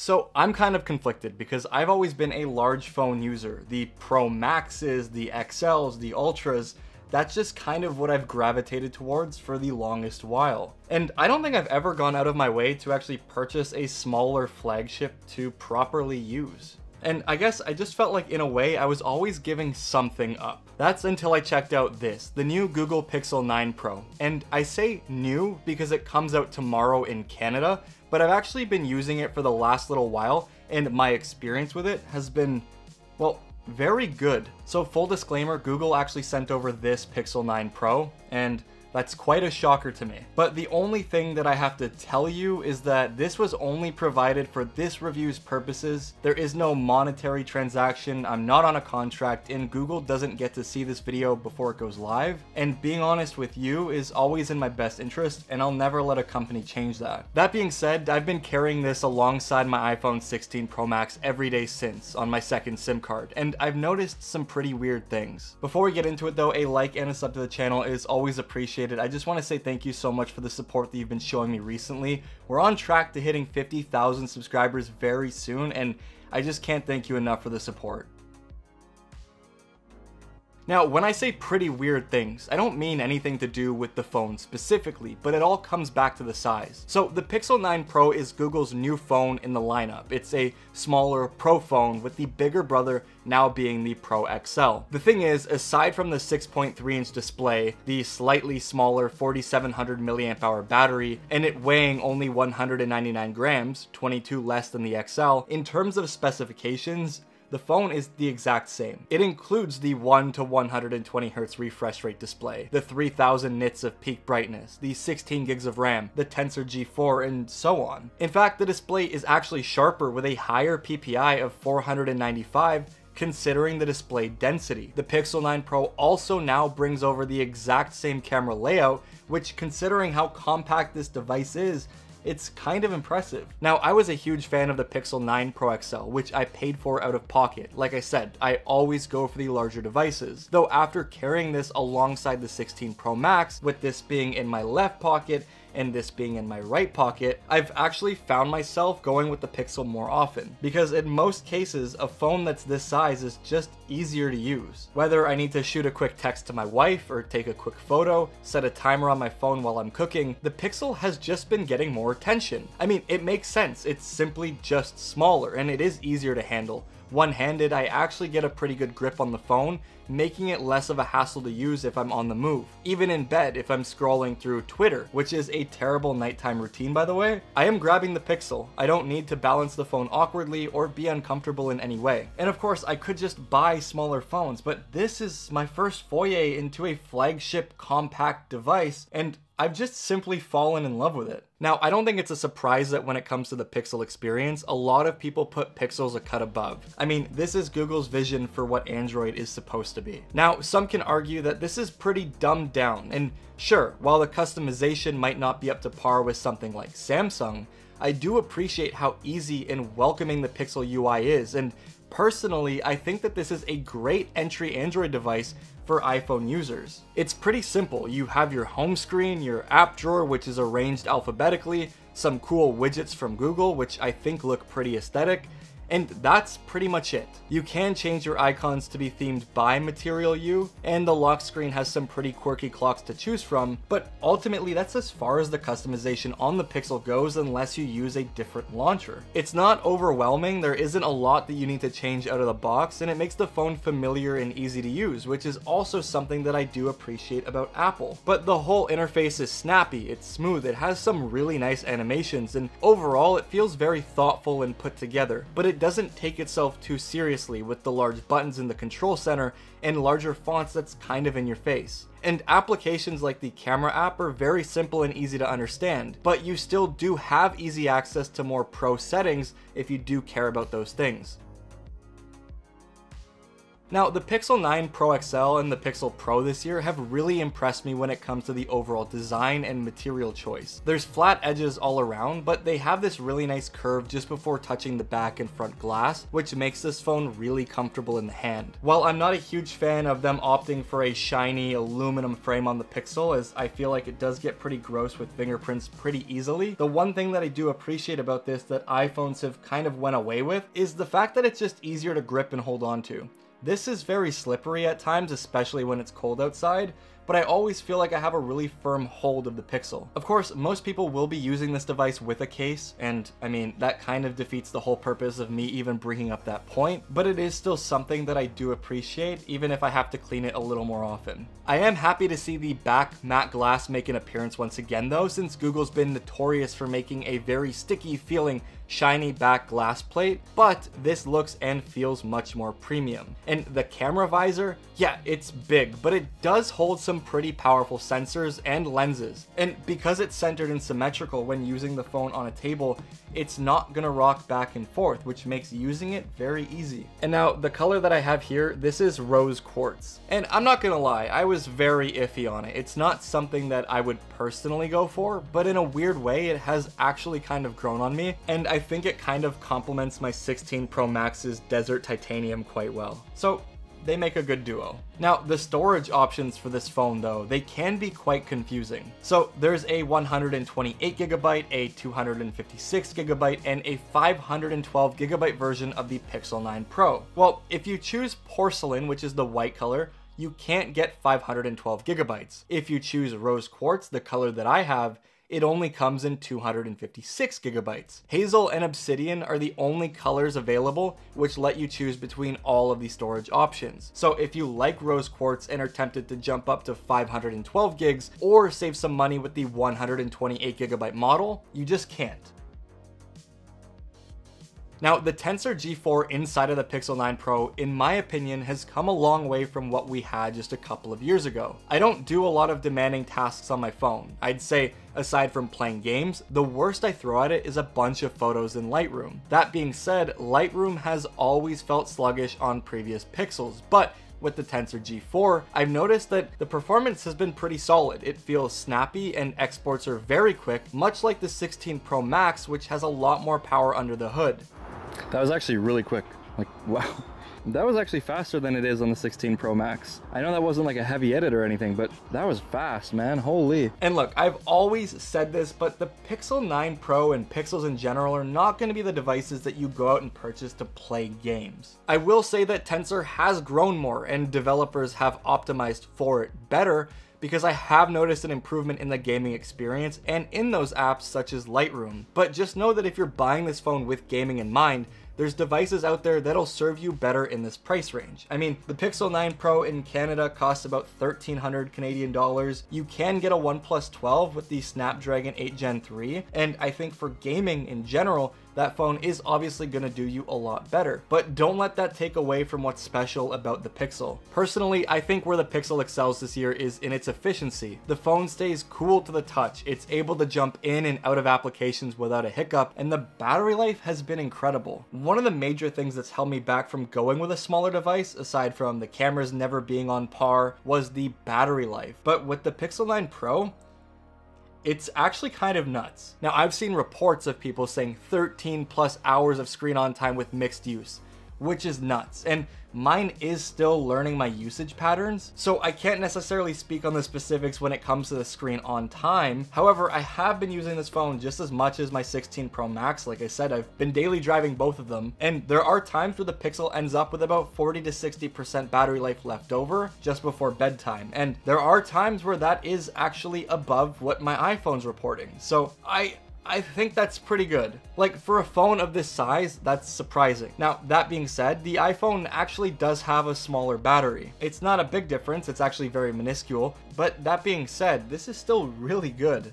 So I'm kind of conflicted because I've always been a large phone user. The Pro Maxes, the XLs, the Ultras, that's just kind of what I've gravitated towards for the longest while. And I don't think I've ever gone out of my way to actually purchase a smaller flagship to properly use. And I guess I just felt like in a way I was always giving something up. That's until I checked out this, the new Google Pixel 9 Pro. And I say new because it comes out tomorrow in Canada, but I've actually been using it for the last little while, and my experience with it has been, well, very good. So full disclaimer, Google actually sent over this Pixel 9 Pro, and that's quite a shocker to me. But the only thing that I have to tell you is that this was only provided for this review's purposes. There is no monetary transaction, I'm not on a contract, and Google doesn't get to see this video before it goes live. And being honest with you is always in my best interest, and I'll never let a company change that. That being said, I've been carrying this alongside my iPhone 16 Pro Max every day since on my second SIM card, and I've noticed some pretty weird things. Before we get into it though, a like and a sub to the channel is always appreciated. I just want to say thank you so much for the support that you've been showing me recently. We're on track to hitting 50,000 subscribers very soon, and I just can't thank you enough for the support. Now, when I say pretty weird things, I don't mean anything to do with the phone specifically, but it all comes back to the size. So the Pixel 9 Pro is Google's new phone in the lineup. It's a smaller Pro phone with the bigger brother now being the Pro XL. The thing is, aside from the 6.3-inch display, the slightly smaller 4700 mAh battery, and it weighing only 199 grams, 22 less than the XL, in terms of specifications, the phone is the exact same. It includes the 1 to 120 Hz refresh rate display, the 3000 nits of peak brightness, the 16 gigs of RAM, the Tensor G4, and so on. In fact, the display is actually sharper with a higher PPI of 495 considering the display density. The Pixel 9 Pro also now brings over the exact same camera layout, which considering how compact this device is, it's kind of impressive. Now, I was a huge fan of the Pixel 9 Pro XL, which I paid for out of pocket. Like I said, I always go for the larger devices. Though after carrying this alongside the 16 Pro Max, with this being in my left pocket and this being in my right pocket, I've actually found myself going with the Pixel more often. Because in most cases, a phone that's this size is just easier to use. Whether I need to shoot a quick text to my wife or take a quick photo, set a timer on my phone while I'm cooking, the Pixel has just been getting more attention. I mean, it makes sense. It's simply just smaller and it is easier to handle. One-handed, I actually get a pretty good grip on the phone, making it less of a hassle to use if I'm on the move. Even in bed, if I'm scrolling through Twitter, which is a terrible nighttime routine by the way, I am grabbing the Pixel. I don't need to balance the phone awkwardly or be uncomfortable in any way. And of course, I could just buy smaller phones, but this is my first foray into a flagship compact device, and I've just simply fallen in love with it. Now, I don't think it's a surprise that when it comes to the Pixel experience, a lot of people put Pixels a cut above. I mean, this is Google's vision for what Android is supposed to be. Now, some can argue that this is pretty dumbed down, and sure, while the customization might not be up to par with something like Samsung, I do appreciate how easy and welcoming the Pixel UI is, and personally, I think that this is a great entry Android device for iPhone users. It's pretty simple. You have your home screen, your app drawer, which is arranged alphabetically, some cool widgets from Google, which I think look pretty aesthetic, and that's pretty much it. You can change your icons to be themed by Material You, and the lock screen has some pretty quirky clocks to choose from, but ultimately that's as far as the customization on the Pixel goes unless you use a different launcher. It's not overwhelming, there isn't a lot that you need to change out of the box, and it makes the phone familiar and easy to use, which is also something that I do appreciate about Apple. But the whole interface is snappy, it's smooth, it has some really nice animations, and overall it feels very thoughtful and put together, but it doesn't take itself too seriously with the large buttons in the control center and larger fonts that's kind of in your face. And applications like the camera app are very simple and easy to understand, but you still do have easy access to more pro settings if you do care about those things. Now, the Pixel 9 Pro XL and the Pixel Pro this year have really impressed me when it comes to the overall design and material choice. There's flat edges all around, but they have this really nice curve just before touching the back and front glass, which makes this phone really comfortable in the hand. While I'm not a huge fan of them opting for a shiny aluminum frame on the Pixel, as I feel like it does get pretty gross with fingerprints pretty easily, the one thing that I do appreciate about this that iPhones have kind of went away with is the fact that it's just easier to grip and hold on to. This is very slippery at times, especially when it's cold outside, but I always feel like I have a really firm hold of the Pixel. Of course, most people will be using this device with a case, and I mean, that kind of defeats the whole purpose of me even bringing up that point, but it is still something that I do appreciate, even if I have to clean it a little more often. I am happy to see the back matte glass make an appearance once again though, since Google's been notorious for making a very sticky feeling shiny back glass plate, but this looks and feels much more premium. And the camera visor, yeah, it's big, but it does hold some pretty powerful sensors and lenses. And because it's centered and symmetrical when using the phone on a table, it's not gonna rock back and forth, which makes using it very easy. And now the color that I have here, this is rose quartz. And I'm not gonna lie, I was very iffy on it. It's not something that I would personally go for, but in a weird way, it has actually kind of grown on me. And I think it kind of complements my 16 Pro Max's desert titanium quite well. So they make a good duo. Now, the storage options for this phone though, they can be quite confusing. So there's a 128GB, a 256GB, and a 512GB version of the Pixel 9 Pro. Well, if you choose porcelain, which is the white color, you can't get 512GB. If you choose rose quartz, the color that I have, it only comes in 256GB. Hazel and Obsidian are the only colors available which let you choose between all of the storage options. So if you like rose quartz and are tempted to jump up to 512 gigs or save some money with the 128GB model, you just can't. Now, the Tensor G4 inside of the Pixel 9 Pro, in my opinion, has come a long way from what we had just a couple of years ago. I don't do a lot of demanding tasks on my phone. I'd say, aside from playing games, the worst I throw at it is a bunch of photos in Lightroom. That being said, Lightroom has always felt sluggish on previous Pixels, but with the Tensor G4, I've noticed that the performance has been pretty solid. It feels snappy and exports are very quick, much like the 16 Pro Max, which has a lot more power under the hood. That was actually really quick. Like, wow. That was actually faster than it is on the 16 Pro Max. I know that wasn't like a heavy edit or anything, but that was fast, man. Holy. And look, I've always said this, but the Pixel 9 Pro and Pixels in general are not going to be the devices that you go out and purchase to play games. I will say that Tensor has grown more and developers have optimized for it better, because I have noticed an improvement in the gaming experience and in those apps such as Lightroom. But just know that if you're buying this phone with gaming in mind, there's devices out there that'll serve you better in this price range. I mean, the Pixel 9 Pro in Canada costs about 1,300 Canadian dollars. You can get a OnePlus 12 with the Snapdragon 8 Gen 3, and I think for gaming in general, that phone is obviously going to do you a lot better. But don't let that take away from what's special about the Pixel. Personally, I think where the Pixel excels this year is in its efficiency. The phone stays cool to the touch, it's able to jump in and out of applications without a hiccup, and the battery life has been incredible. One of the major things that's held me back from going with a smaller device, aside from the cameras never being on par, was the battery life. But with the Pixel 9 Pro, it's actually kind of nuts. Now, I've seen reports of people saying 13 plus hours of screen on time with mixed use, which is nuts. And mine is still learning my usage patterns, so I can't necessarily speak on the specifics when it comes to the screen on time. However, I have been using this phone just as much as my 16 Pro Max. Like I said, I've been daily driving both of them, and there are times where the Pixel ends up with about 40 to 60% battery life left over just before bedtime, and there are times where that is actually above what my iPhone's reporting. So I think that's pretty good. Like, for a phone of this size, that's surprising. Now, that being said, the iPhone actually does have a smaller battery. It's not a big difference, it's actually very minuscule, but that being said, this is still really good.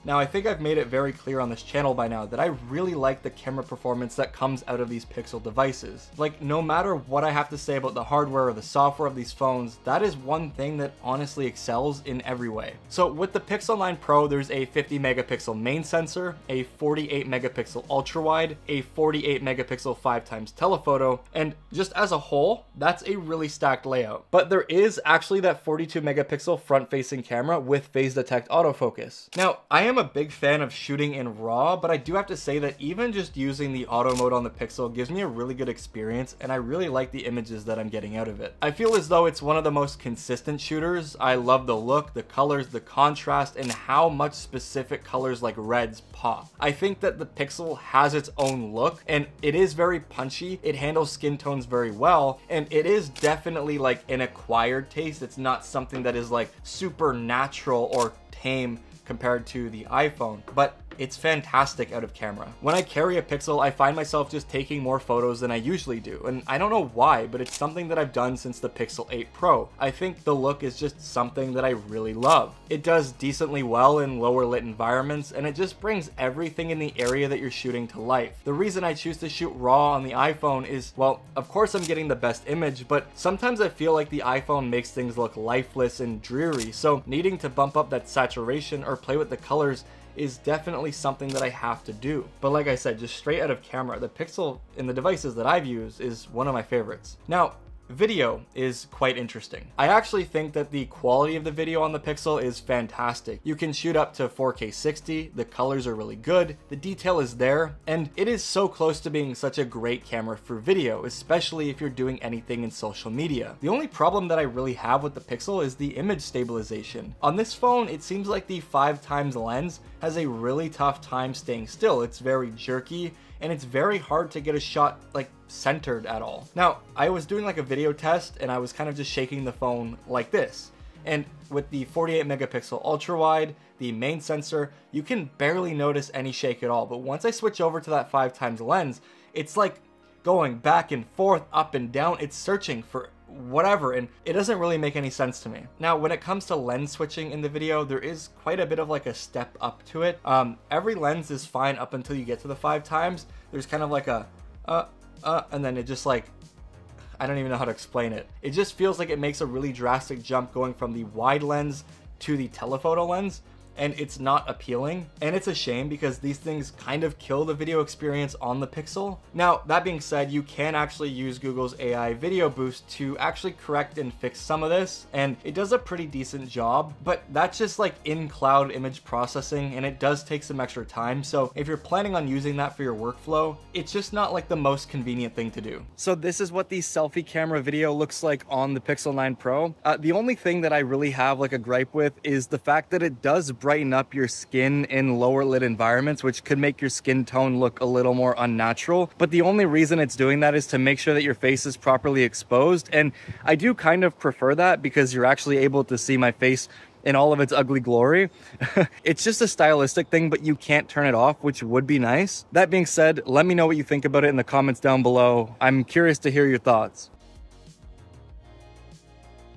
Now, I think I've made it very clear on this channel by now that I really like the camera performance that comes out of these Pixel devices. Like, no matter what I have to say about the hardware or the software of these phones, that is one thing that honestly excels in every way. So with the Pixel 9 Pro, there's a 50 megapixel main sensor, a 48 megapixel ultra wide, a 48 megapixel 5x telephoto, and just as a whole, that's a really stacked layout. But there is actually that 42 megapixel front facing camera with phase detect autofocus. Now, I am a big fan of shooting in RAW, but I do have to say that even just using the auto mode on the Pixel gives me a really good experience, and I really like the images that I'm getting out of it. I feel as though it's one of the most consistent shooters. I love the look, the colors, the contrast, and how much specific colors like reds pop. I think that the Pixel has its own look, and it is very punchy. It handles skin tones very well, and it is definitely like an acquired taste. It's not something that is like super natural or tame compared to the iPhone, but it's fantastic out of camera. When I carry a Pixel, I find myself just taking more photos than I usually do, and I don't know why, but it's something that I've done since the Pixel 8 Pro. I think the look is just something that I really love. It does decently well in lower lit environments, and it just brings everything in the area that you're shooting to life. The reason I choose to shoot RAW on the iPhone is, well, of course I'm getting the best image, but sometimes I feel like the iPhone makes things look lifeless and dreary, so needing to bump up that saturation or play with the colors is definitely something that I have to do. But like I said, just straight out of camera, the Pixel in the devices that I've used is one of my favorites. Now, video is quite interesting. I actually think that the quality of the video on the Pixel is fantastic. You can shoot up to 4K 60, the colors are really good, the detail is there, and it is so close to being such a great camera for video, especially if you're doing anything in social media. The only problem that I really have with the Pixel is the image stabilization. On this phone, it seems like the 5x lens has a really tough time staying still. It's very jerky, and it's very hard to get a shot like centered at all. Now, I was doing like a video test and I was kind of just shaking the phone like this. And with the 48 megapixel ultra wide, the main sensor, you can barely notice any shake at all. But once I switch over to that 5x lens, it's like going back and forth, up and down. It's searching for whatever, and it doesn't really make any sense to me. Now, when it comes to lens switching in the video, there is quite a bit of like a step up to it. Every lens is fine up until you get to the 5x. There's kind of like a and then it just like, I don't even know how to explain it. It just feels like it makes a really drastic jump going from the wide lens to the telephoto lens, and it's not appealing, and it's a shame because these things kind of kill the video experience on the Pixel. Now, that being said, you can actually use Google's AI video boost to actually correct and fix some of this, and it does a pretty decent job, but that's just like in-cloud image processing, and it does take some extra time. So if you're planning on using that for your workflow, it's just not like the most convenient thing to do. So this is what the selfie camera video looks like on the Pixel 9 Pro. The only thing that I really have like a gripe with is the fact that it does brighten up your skin in lower lit environments, which could make your skin tone look a little more unnatural. But the only reason it's doing that is to make sure that your face is properly exposed. And I do kind of prefer that because you're actually able to see my face in all of its ugly glory. It's just a stylistic thing, but you can't turn it off, which would be nice. That being said, let me know what you think about it in the comments down below. I'm curious to hear your thoughts.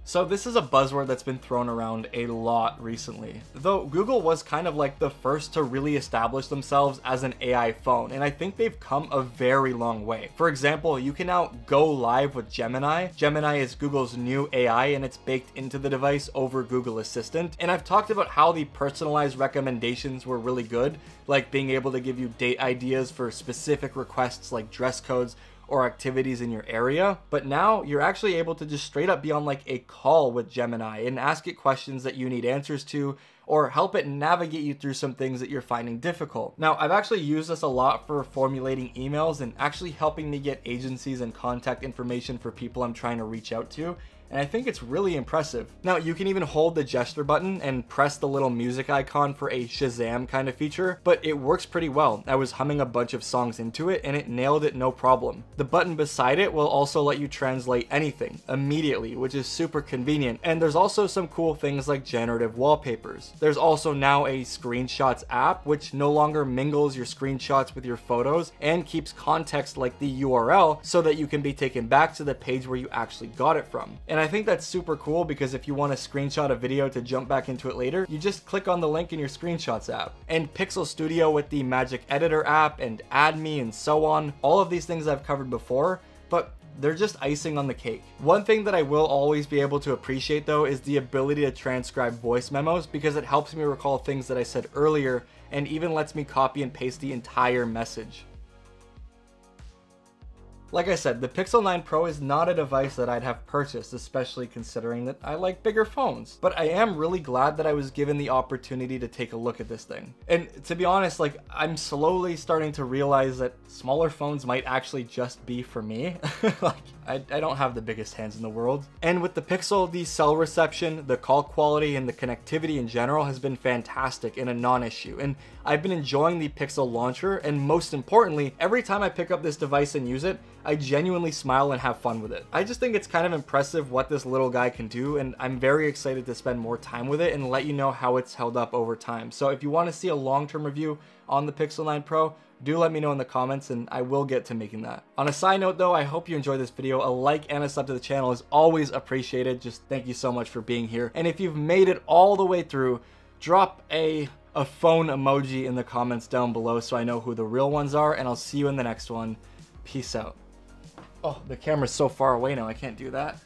So this is a buzzword that's been thrown around a lot recently. Though Google was kind of like the first to really establish themselves as an AI phone, and I think they've come a very long way. For example, you can now go live with Gemini. Gemini is Google's new AI, and it's baked into the device over Google Assistant. And I've talked about how the personalized recommendations were really good, like being able to give you date ideas for specific requests like dress codes or activities in your area. But now you're actually able to just straight up be on like a call with Gemini and ask it questions that you need answers to, or help it navigate you through some things that you're finding difficult. Now, I've actually used this a lot for formulating emails and actually helping me get agencies and contact information for people I'm trying to reach out to. And I think it's really impressive. Now, you can even hold the gesture button and press the little music icon for a Shazam kind of feature, but it works pretty well. I was humming a bunch of songs into it and it nailed it no problem. The button beside it will also let you translate anything immediately, which is super convenient. And there's also some cool things like generative wallpapers. There's also now a screenshots app, which no longer mingles your screenshots with your photos and keeps context like the URL so that you can be taken back to the page where you actually got it from. And And I think that's super cool because if you want to screenshot a video to jump back into it later, you just click on the link in your screenshots app. And Pixel Studio with the Magic Editor app and Add Me and so on, all of these things I've covered before, but they're just icing on the cake. One thing that I will always be able to appreciate though is the ability to transcribe voice memos, because it helps me recall things that I said earlier and even lets me copy and paste the entire message. Like I said, the Pixel 9 Pro is not a device that I'd have purchased, especially considering that I like bigger phones. But I am really glad that I was given the opportunity to take a look at this thing. And to be honest, like, I'm slowly starting to realize that smaller phones might actually just be for me. Like, I don't have the biggest hands in the world. And with the Pixel, the cell reception, the call quality, and the connectivity in general has been fantastic and a non-issue. And I've been enjoying the Pixel launcher, and most importantly, every time I pick up this device and use it, I genuinely smile and have fun with it. I just think it's kind of impressive what this little guy can do, and I'm very excited to spend more time with it and let you know how it's held up over time. So if you want to see a long-term review on the Pixel 9 Pro, do let me know in the comments and I will get to making that. On a side note though, I hope you enjoyed this video. A like and a sub to the channel is always appreciated. Just thank you so much for being here. And if you've made it all the way through, drop a phone emoji in the comments down below so I know who the real ones are, and I'll see you in the next one. Peace out. Oh, the camera's so far away now, I can't do that.